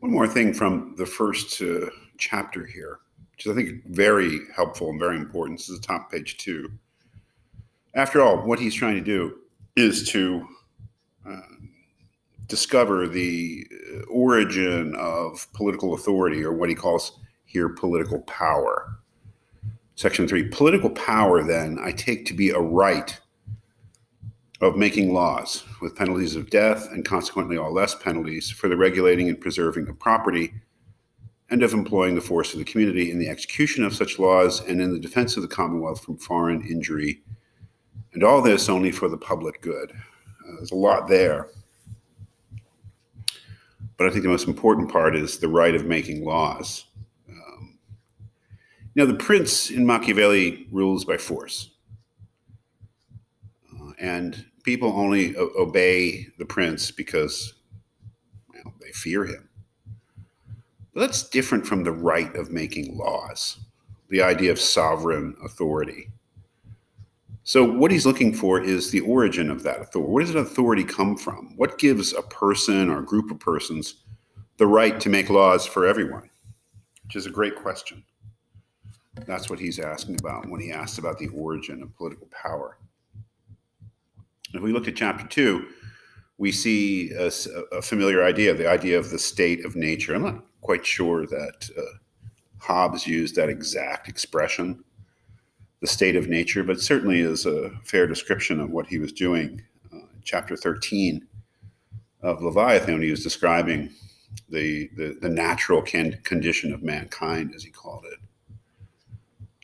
One more thing from the first chapter here, which is, I think, very helpful and very important. This is the top page 2. After all, what he's trying to do is to discover the origin of political authority, or what he calls here political power. Section 3, political power, then, I take to be a right of making laws with penalties of death and consequently all less penalties for the regulating and preserving of property, and of employing the force of the community in the execution of such laws and in the defense of the Commonwealth from foreign injury, and all this only for the public good. There's a lot there, but I think the most important part is the right of making laws. The prince in Machiavelli rules by force. And people only obey the prince because they fear him. But that's different from the right of making laws, the idea of sovereign authority. So what he's looking for is the origin of that authority. Where does that authority come from? What gives a person or a group of persons the right to make laws for everyone? Which is a great question. That's what he's asking about when he asks about the origin of political power. If we look at chapter 2, we see a familiar idea, the idea of the state of nature. I'm not quite sure that Hobbes used that exact expression, the state of nature, but certainly is a fair description of what he was doing. Chapter 13 of Leviathan, when he was describing the natural condition of mankind, as he called it.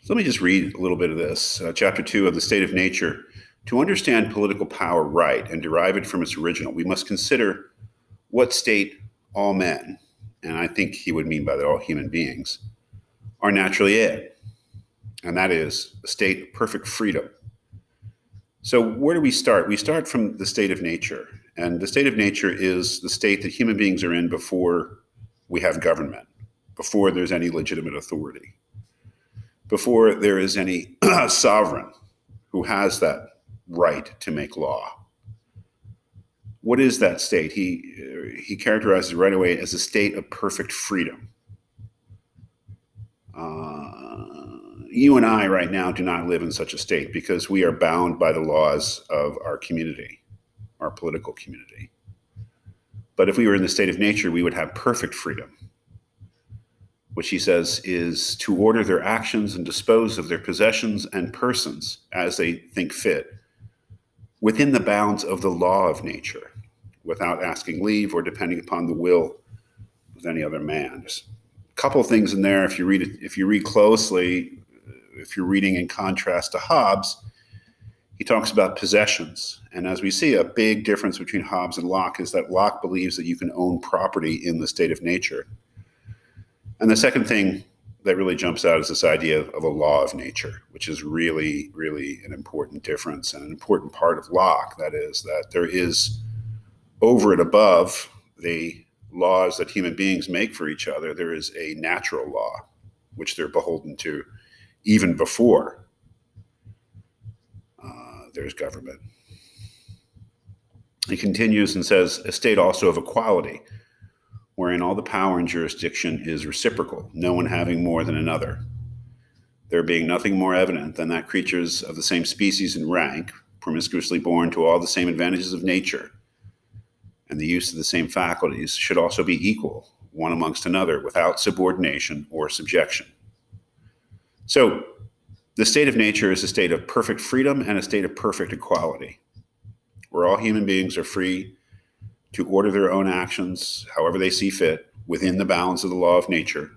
So let me just read a little bit of this. Chapter 2 of the state of nature. To understand political power right and derive it from its original, we must consider what state all men, and I think he would mean by that all human beings, are naturally in, and that is a state of perfect freedom. So where do we start? We start from the state of nature, and the state of nature is the state that human beings are in before we have government, before there's any legitimate authority, before there is any sovereign who has that right to make law. What is that state? He characterizes it right away as a state of perfect freedom. You and I right now do not live in such a state because we are bound by the laws of our community, our political community. But if we were in the state of nature, we would have perfect freedom, which he says is to order their actions and dispose of their possessions and persons as they think fit, within the bounds of the law of nature, without asking leave or depending upon the will of any other man. There's a couple of things in there. If you read closely, if you're reading in contrast to Hobbes, he talks about possessions. And as we see, a big difference between Hobbes and Locke is that Locke believes that you can own property in the state of nature. And the second thing that really jumps out is this idea of a law of nature, which is really, really an important difference and an important part of Locke. That is, that there is, over and above the laws that human beings make for each other, there is a natural law, which they're beholden to even before there's government. He continues and says, a state also of equality, wherein all the power and jurisdiction is reciprocal, no one having more than another, there being nothing more evident than that creatures of the same species and rank, promiscuously born to all the same advantages of nature, and the use of the same faculties, should also be equal, one amongst another, without subordination or subjection. So, the state of nature is a state of perfect freedom and a state of perfect equality, where all human beings are free to order their own actions however they see fit within the bounds of the law of nature,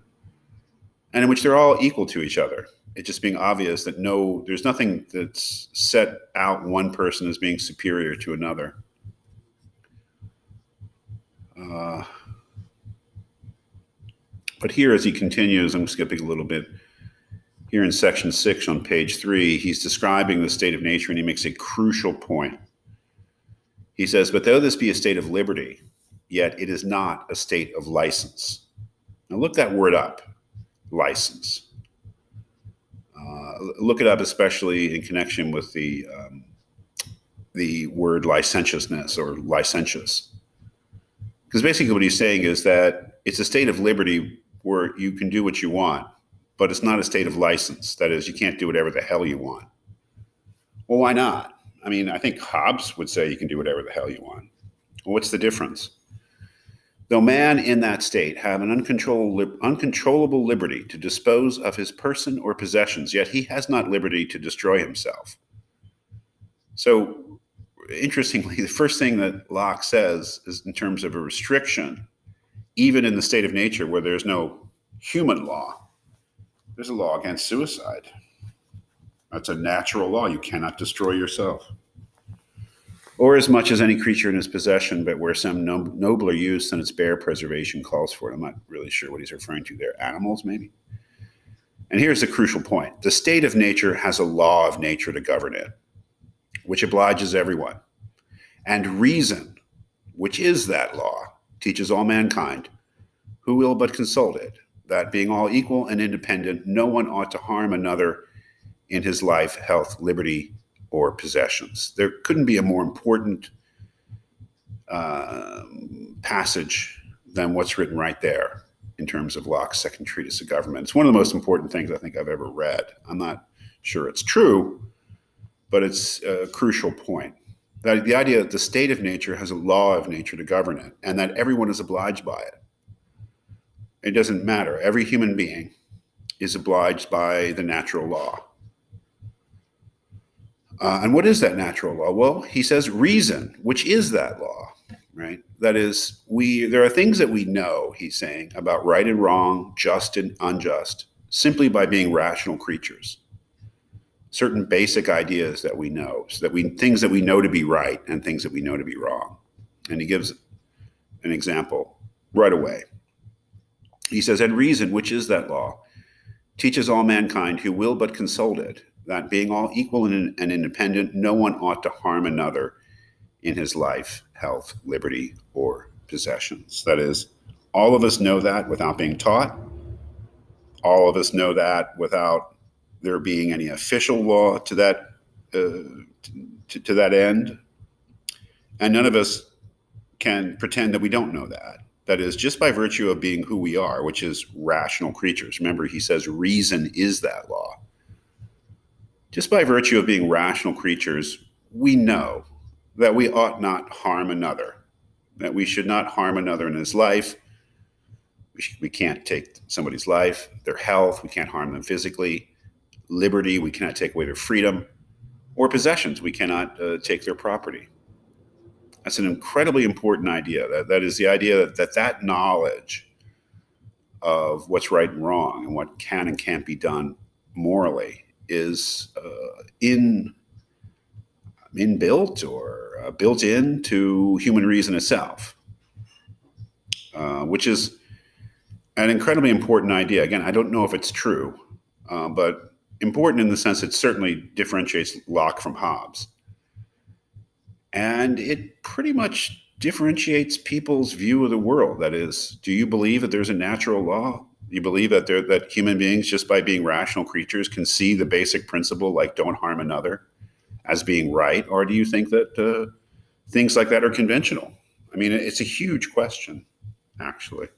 and in which they're all equal to each other. It just being obvious that there's nothing that's set out one person as being superior to another. But here, as he continues, I'm skipping a little bit. Here in section 6 on page 3, he's describing the state of nature, and he makes a crucial point. He says, but though this be a state of liberty, yet it is not a state of license. Now look that word up, license. Look it up, especially in connection with the word licentiousness or licentious. Because basically what he's saying is that it's a state of liberty where you can do what you want, but it's not a state of license. That is, you can't do whatever the hell you want. Well, why not? I mean, I think Hobbes would say you can do whatever the hell you want. Well, what's the difference? Though man in that state have an uncontrollable liberty to dispose of his person or possessions, yet he has not liberty to destroy himself. So, interestingly, the first thing that Locke says is in terms of a restriction, even in the state of nature where there's no human law, there's a law against suicide. That's a natural law. You cannot destroy yourself. Or as much as any creature in his possession, but where some nobler use than its bare preservation calls for it. I'm not really sure what he's referring to there. Animals, maybe? And here's the crucial point. The state of nature has a law of nature to govern it, which obliges everyone. And reason, which is that law, teaches all mankind, who will but consult it, that being all equal and independent, no one ought to harm another in his life, health, liberty, or possessions. There couldn't be a more important passage than what's written right there in terms of Locke's second treatise of government. It's one of the most important things I think I've ever read. I'm not sure it's true, but it's a crucial point. That the idea that the state of nature has a law of nature to govern it, and that everyone is obliged by it. It doesn't matter. Every human being is obliged by the natural law. And what is that natural law? Well, he says reason, which is that law, right? That is, there are things that we know, he's saying, about right and wrong, just and unjust, simply by being rational creatures. Certain basic ideas that we know, so that things that we know to be right and things that we know to be wrong. And he gives an example right away. He says, and reason, which is that law, teaches all mankind who will but consult it, that being all equal and independent, no one ought to harm another in his life, health, liberty, or possessions. That is, all of us know that without being taught. All of us know that without there being any official law to that to that end. And none of us can pretend that we don't know that. That is, just by virtue of being who we are, which is rational creatures. Remember, he says reason is that law. Just by virtue of being rational creatures, we know that we ought not harm another, that we should not harm another in his life. We can't take somebody's life, their health, we can't harm them physically. Liberty, we cannot take away their freedom. Or possessions, we cannot take their property. That's an incredibly important idea. That is the idea that knowledge of what's right and wrong and what can and can't be done morally is inbuilt or built into human reason itself, which is an incredibly important idea. Again, I don't know if it's true, but important in the sense it certainly differentiates Locke from Hobbes. And it pretty much differentiates people's view of the world. That is, do you believe that there's a natural law? You believe that human beings, just by being rational creatures, can see the basic principle, like don't harm another, as being right? Or do you think that things like that are conventional? I mean, it's a huge question, actually.